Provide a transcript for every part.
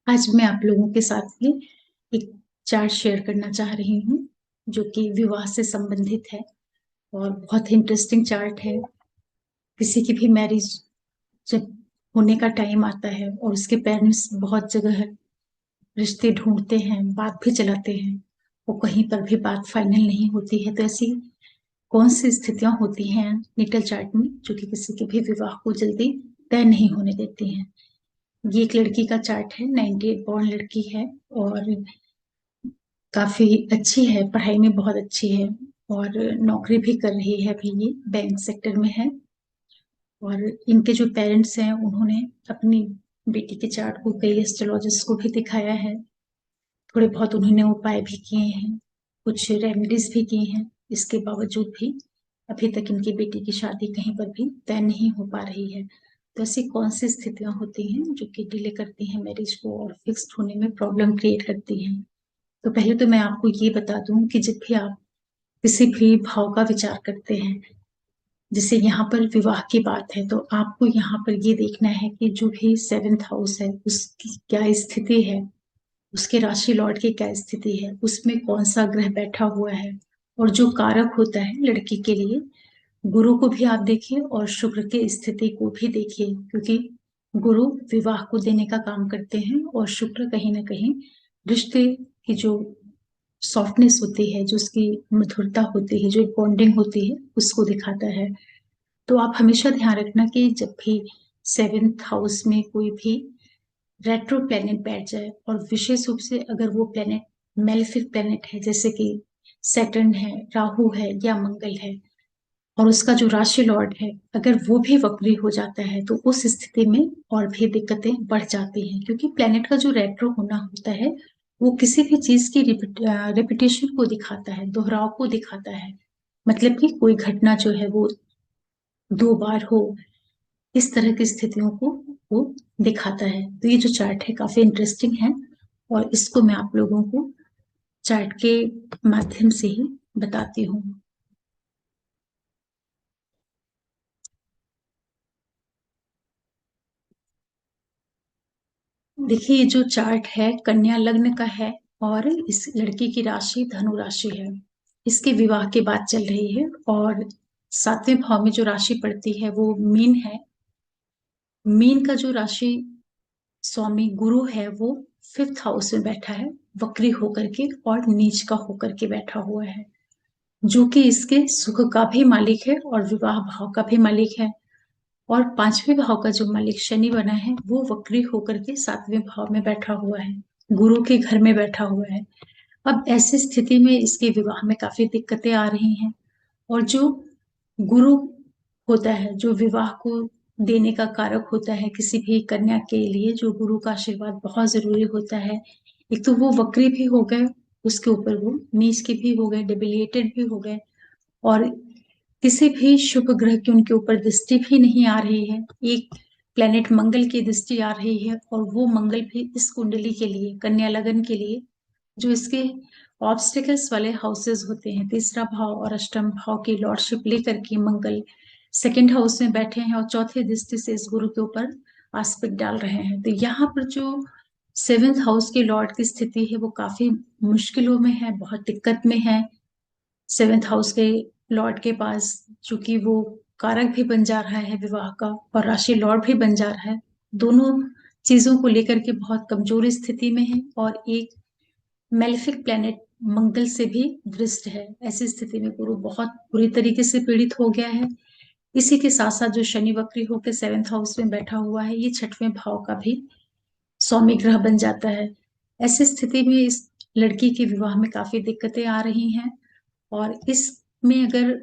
आज मैं आप लोगों के साथ में एक चार्ट शेयर करना चाह रही हूँ जो कि विवाह से संबंधित है और बहुत इंटरेस्टिंग चार्ट है। किसी की भी मैरिज जब होने का टाइम आता है और उसके पेरेंट्स बहुत जगह रिश्ते ढूंढते हैं, बात भी चलाते हैं, वो कहीं पर भी बात फाइनल नहीं होती है। तो ऐसी कौन सी स्थितियां होती हैं नेटल चार्ट में जो कि किसी के भी विवाह को जल्दी तय नहीं होने देती हैं। ये एक लड़की का चार्ट है, 98 बॉर्न लड़की है और काफी अच्छी है, पढ़ाई में बहुत अच्छी है और नौकरी भी कर रही है। अभी ये बैंक सेक्टर में है और इनके जो पेरेंट्स हैं उन्होंने अपनी बेटी के चार्ट को कई एस्ट्रोलॉजिस्ट को भी दिखाया है। थोड़े बहुत उन्होंने उपाय भी किए हैं, कुछ रेमेडीज भी की हैं। इसके बावजूद भी अभी तक इनकी बेटी की शादी कहीं पर भी तय नहीं हो पा रही है। तो ऐसी कौन सी स्थितियां होती हैं जो कि डिले करती हैं मैरिज को और फिक्स्ड होने में प्रॉब्लम क्रिएट करती हैं। तो पहले तो मैं आपको ये बता दूं कि जब भी आप किसी भी भाव का विचार करते हैं, जैसे यहाँ पर विवाह की बात है, तो आपको यहाँ पर ये देखना है कि जो भी सेवेंथ हाउस है उसकी क्या स्थिति है, उसके राशि लॉर्ड की क्या स्थिति है, उसमें कौन सा ग्रह बैठा हुआ है। और जो कारक होता है लड़की के लिए, गुरु को भी आप देखिए और शुक्र की स्थिति को भी देखिए, क्योंकि गुरु विवाह को देने का काम करते हैं और शुक्र कहीं ना कहीं रिश्ते की जो सॉफ्टनेस होती है, जो उसकी मधुरता होती है, जो बॉन्डिंग होती है, उसको दिखाता है। तो आप हमेशा ध्यान रखना कि जब भी सेवेंथ हाउस में कोई भी रेट्रो प्लेनेट बैठ जाए, और विशेष रूप से अगर वो प्लेनेट मेलेफिक प्लेनेट है, जैसे कि सैटर्न है, राहु है या मंगल है, और उसका जो राशि लॉर्ड है अगर वो भी वक्री हो जाता है, तो उस स्थिति में और भी दिक्कतें बढ़ जाती हैं। क्योंकि प्लेनेट का जो रेट्रो होना होता है वो किसी भी चीज की रिपीटेशन को दिखाता है, दोहराव को दिखाता है। मतलब कि कोई घटना जो है वो दो बार हो, इस तरह की स्थितियों को वो दिखाता है। तो ये जो चार्ट है काफी इंटरेस्टिंग है और इसको मैं आप लोगों को चार्ट के माध्यम से ही बताती हूँ। देखिए, ये जो चार्ट है कन्या लग्न का है और इस लड़की की राशि धनु राशि है। इसके विवाह की बात चल रही है और सातवें भाव में जो राशि पड़ती है वो मीन है। मीन का जो राशि स्वामी गुरु है वो फिफ्थ हाउस में बैठा है, वक्री होकर के और नीच का होकर के बैठा हुआ है, जो कि इसके सुख का भी मालिक है और विवाह भाव का भी मालिक है। और पांचवें भाव का जो मालिक शनि बना है वो वक्री होकर के सातवें भाव में बैठा हुआ है, गुरु के घर में बैठा हुआ है। अब ऐसी स्थिति में इसके विवाह में काफी दिक्कतें आ रही हैं। और जो गुरु होता है, जो विवाह को देने का कारक होता है किसी भी कन्या के लिए, जो गुरु का आशीर्वाद बहुत जरूरी होता है। एक तो वो वक्री भी हो गए, उसके ऊपर वो नीच के भी हो गए, डेबिलिएटेड भी हो गए, और किसी भी शुभ ग्रह की उनके ऊपर दृष्टि भी नहीं आ रही है। एक प्लेनेट मंगल की दृष्टि आ रही है और वो मंगल भी इस कुंडली के लिए, कन्या लगन के लिए, जो इसके ऑब्स्टिकल्स वाले हाउसेस होते हैं, तीसरा भाव और अष्टम भाव की लॉर्डशिप लेकर के मंगल सेकंड हाउस में बैठे हैं और चौथे दृष्टि से इस गुरु के ऊपर आस्पेक्ट डाल रहे हैं। तो यहाँ पर जो सेवेंथ हाउस के लॉर्ड की स्थिति है वो काफी मुश्किलों में है, बहुत दिक्कत में है। सेवेंथ हाउस के लॉर्ड के पास चूंकि वो कारक भी बन जा रहा है विवाह का और राशि लॉर्ड भी बन जा रहा है, दोनों चीजों को लेकर के बहुत कमजोर स्थिति में है। और एक मेलेफिक प्लेनेट मंगल से भी दृष्ट है। ऐसी स्थिति में गुरु बहुत बुरी तरीके से पीड़ित हो गया है। इसी के साथ साथ जो शनि वक्री होकर सेवेंथ हाउस में बैठा हुआ है, ये छठवें भाव का भी स्वामी ग्रह बन जाता है। ऐसी स्थिति में इस लड़की के विवाह में काफी दिक्कतें आ रही हैं। और इसमें अगर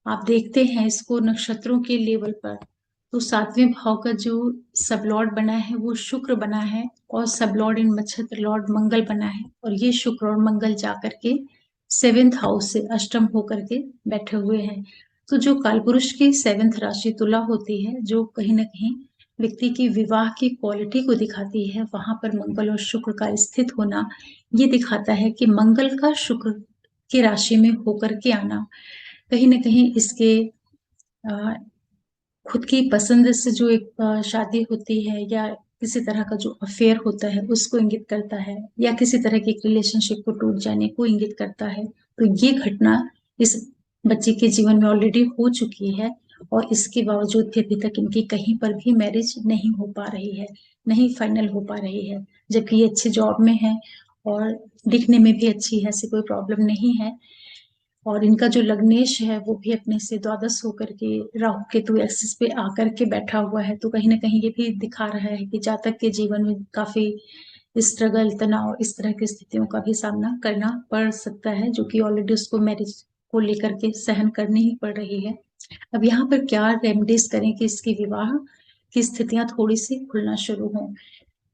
आप देखते हैं इसको नक्षत्रों के लेवल पर, तो सातवें भाव का जो सब लॉर्ड बना है वो शुक्र बना है और सब लॉर्ड इन नक्षत्र लॉर्ड मंगल बना है, और ये शुक्र और मंगल जाकर के सेवेंथ हाउस से अष्टम होकर के बैठे हुए हैं। तो जो कालपुरुष की सेवेंथ राशि तुला होती है, जो कहीं ना कहीं व्यक्ति की विवाह की क्वालिटी को दिखाती है, वहां पर मंगल और शुक्र का स्थित होना ये दिखाता है कि मंगल का शुक्र की राशि में होकर के आना कहीं ना कहीं इसके अ, खुद की पसंद से जो एक शादी होती है या किसी तरह का जो अफेयर होता है उसको इंगित करता है, या किसी तरह की रिलेशनशिप को टूट जाने को इंगित करता है। तो ये घटना इस बच्चे के जीवन में ऑलरेडी हो चुकी है, और इसके बावजूद भी अभी तक इनकी कहीं पर भी मैरिज नहीं हो पा रही है, नहीं फाइनल हो पा रही है। जबकि ये अच्छे जॉब में है और दिखने में भी अच्छी है, ऐसी कोई प्रॉब्लम नहीं है। और इनका जो लग्नेश है वो भी अपने से द्वादश होकर के राहु केतु एक्सिस पे आकर के बैठा हुआ है, तो कहीं ना कहीं ये भी दिखा रहा है कि जातक के जीवन में काफी स्ट्रगल, तनाव, इस तरह की स्थितियों का भी सामना करना पड़ सकता है, जो कि ऑलरेडी उसको मैरिज को लेकर के सहन करनी ही पड़ रही है। अब यहाँ पर क्या रेमेडीज करें कि इसके विवाह की स्थितियां थोड़ी सी खुलना शुरू हों।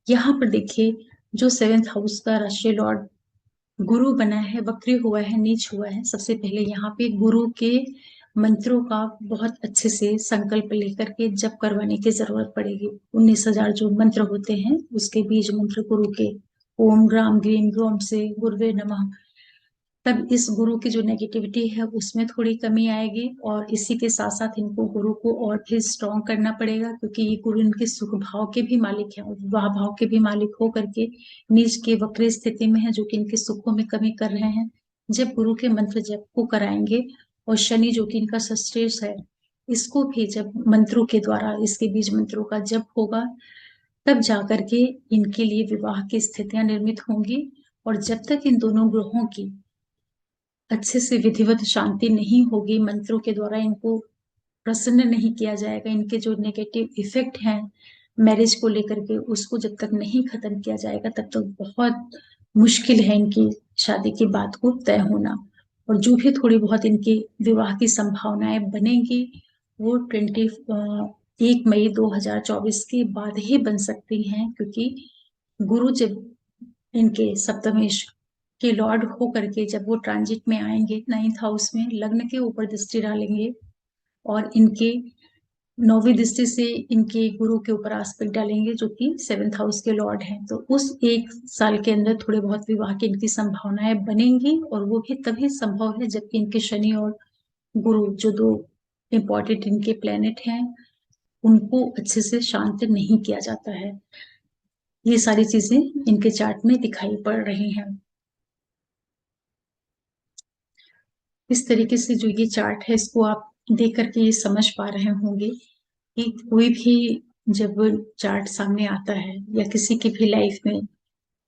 यहाँ पर देखिए, जो सेवेंथ हाउस का राशि लॉर्ड गुरु बना है, वक्री हुआ है, नीच हुआ है, सबसे पहले यहाँ पे गुरु के मंत्रों का बहुत अच्छे से संकल्प लेकर के जप करवाने की जरूरत पड़ेगी। 19,000 जो मंत्र होते हैं उसके बीज मंत्र गुरु के, ओम ग्राम ग्रीम ग्रोम से गुरुवे नमः, तब इस गुरु की जो नेगेटिविटी है उसमें थोड़ी कमी आएगी। और इसी के साथ साथ इनको गुरु को और भी स्ट्रॉन्ग करना पड़ेगा, क्योंकि ये गुरु इनके सुख भाव के भी मालिक है और विवाह भाव के भी मालिक हो करके नीच के वक्र स्थिति में है, जो कि इनके सुखों में कमी कर रहे हैं। जब गुरु के मंत्र जप को कराएंगे, और शनि जो कि इनका सश्रेष है, इसको भी जब मंत्रों के द्वारा, इसके बीज मंत्रों का जप होगा, तब जाकर के इनके लिए विवाह की स्थितियां निर्मित होंगी। और जब तक इन दोनों ग्रहों की अच्छे से विधिवत शांति नहीं होगी, मंत्रों के द्वारा इनको प्रसन्न नहीं किया जाएगा, इनके जो नेगेटिव इफेक्ट हैं मैरिज को लेकर के उसको जब तक नहीं खत्म किया जाएगा, तब तक बहुत मुश्किल है इनकी शादी की बात को तय होना। और जो भी थोड़ी बहुत इनकी विवाह की संभावनाएं बनेंगी, वो 1 मई 2024 के बाद ही बन सकती हैं, क्योंकि गुरु जब इनके सप्तमेश के लॉर्ड हो करके जब वो ट्रांजिट में आएंगे 9th हाउस में, लग्न के ऊपर दृष्टि डालेंगे, और इनके 9वीं दृष्टि से इनके गुरु के ऊपर आस्पेक्ट डालेंगे, जो कि 7th हाउस के लॉर्ड हैं। तो उस 1 साल के अंदर थोड़े बहुत विवाह की इनकी संभावनाएं बनेंगी, और वो भी तभी संभव है जबकि इनके शनि और गुरु, जो दो इंपॉर्टेंट इनके प्लेनेट हैं, उनको अच्छे से शांत नहीं किया जाता है। ये सारी चीजें इनके चार्ट में दिखाई पड़ रही हैं। इस तरीके से जो ये चार्ट है, इसको आप देख करके ये समझ पा रहे होंगे कि कोई भी जब चार्ट सामने आता है, या किसी की भी लाइफ में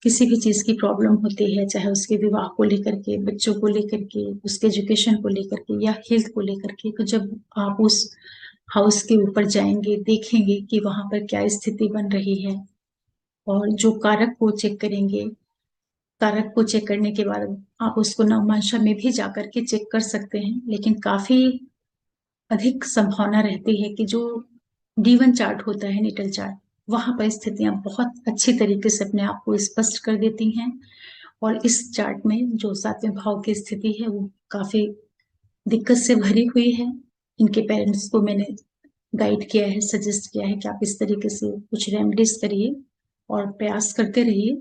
किसी भी चीज की प्रॉब्लम होती है, चाहे उसके विवाह को लेकर के, बच्चों को लेकर के, उसके एजुकेशन को लेकर के, या हेल्थ को लेकर के, तो जब आप उस हाउस के ऊपर जाएंगे, देखेंगे कि वहां पर क्या स्थिति बन रही है, और जो कारक को चेक करेंगे, कारक को चेक करने के बाद आप उसको नवमांशा में भी जाकर के चेक कर सकते हैं। लेकिन काफी अधिक संभावना रहती है कि जो D1 चार्ट होता है, नेटल चार्ट, वहां पर स्थितियां बहुत अच्छी तरीके से अपने आप को स्पष्ट कर देती हैं। और इस चार्ट में जो 7वें भाव की स्थिति है वो काफी दिक्कत से भरी हुई है। इनके पेरेंट्स को मैंने गाइड किया है, सजेस्ट किया है कि आप इस तरीके से कुछ रेमेडीज करिए और प्रयास करते रहिए।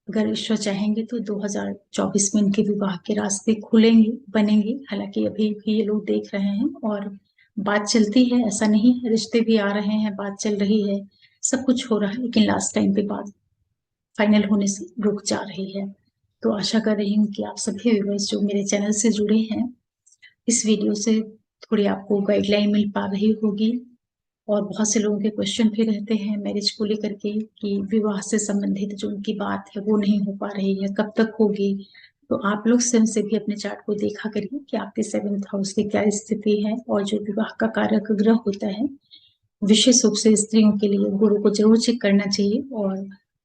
अगर ईश्वर चाहेंगे तो 2024 में इनके विवाह के रास्ते खुलेंगे, बनेंगे। हालांकि अभी भी ये लोग देख रहे हैं और बात चलती है, ऐसा नहीं है, रिश्ते भी आ रहे हैं, बात चल रही है, सब कुछ हो रहा है, लेकिन लास्ट टाइम पे बात फाइनल होने से रुक जा रही है। तो आशा कर रही हूँ कि आप सभी व्यूअर्स जो मेरे चैनल से जुड़े हैं, इस वीडियो से थोड़ी आपको गाइडलाइन मिल पा रही होगी। और बहुत से लोगों के क्वेश्चन भी रहते हैं मैरिज को लेकर के, कि विवाह से संबंधित जो उनकी बात है वो नहीं हो पा रही है, कब तक होगी। तो आप लोग स्वयं से भी अपने चार्ट को देखा करिए कि आपके 7th हाउस की क्या स्थिति है। और जो विवाह का कारक ग्रह होता है, विशेष रूप से स्त्रियों के लिए गुरु को जरूर चेक करना चाहिए, और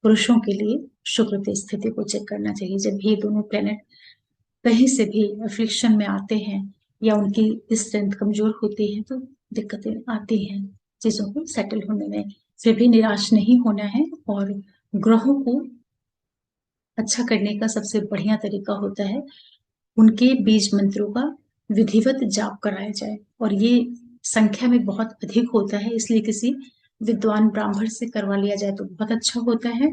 पुरुषों के लिए शुक्र की स्थिति को चेक करना चाहिए। जब भी ये दोनों प्लेनेट कहीं से भी अफ्लिक्शन में आते हैं, या उनकी स्ट्रेंथ कमजोर होती है, तो दिक्कतें आती हैं चीजों को सेटल होने में। फिर भी निराश नहीं होना है, और ग्रहों को अच्छा करने का सबसे बढ़िया तरीका होता है उनके बीज मंत्रों का विधिवत जाप कराया जाए। और ये संख्या में बहुत अधिक होता है, इसलिए किसी विद्वान ब्राह्मण से करवा लिया जाए तो बहुत अच्छा होता है।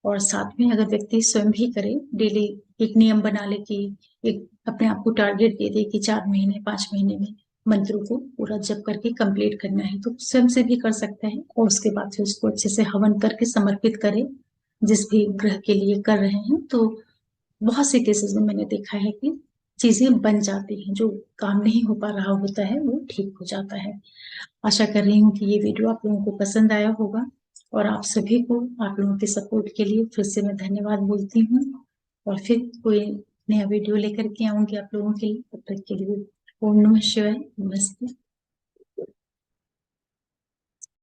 और साथ में अगर व्यक्ति स्वयं भी करे, डेली एक नियम बना ले कि एक अपने आप को टारगेट दे दे कि 4 महीने 5 महीने में मंत्रों को पूरा जप करके कंप्लीट करना है, तो स्वयं से भी कर सकता है और उसके बाद फिर उसको अच्छे से हवन करके समर्पित करें जिस भी ग्रह के लिए कर रहे हैं। तो बहुत से केसेस में मैंने देखा है कि चीजें बन जाती हैं, जो काम नहीं हो पा रहा होता है वो ठीक हो जाता है। आशा कर रही हूँ कि ये वीडियो आप लोगों को पसंद आया होगा, और आप सभी को आप लोगों के सपोर्ट के लिए फिर से मैं धन्यवाद बोलती हूँ, और फिर कोई नया वीडियो लेकर के आऊंगी आप लोगों के लिए। तब तक के लिए ओम नमः शिवाय, नमस्ते।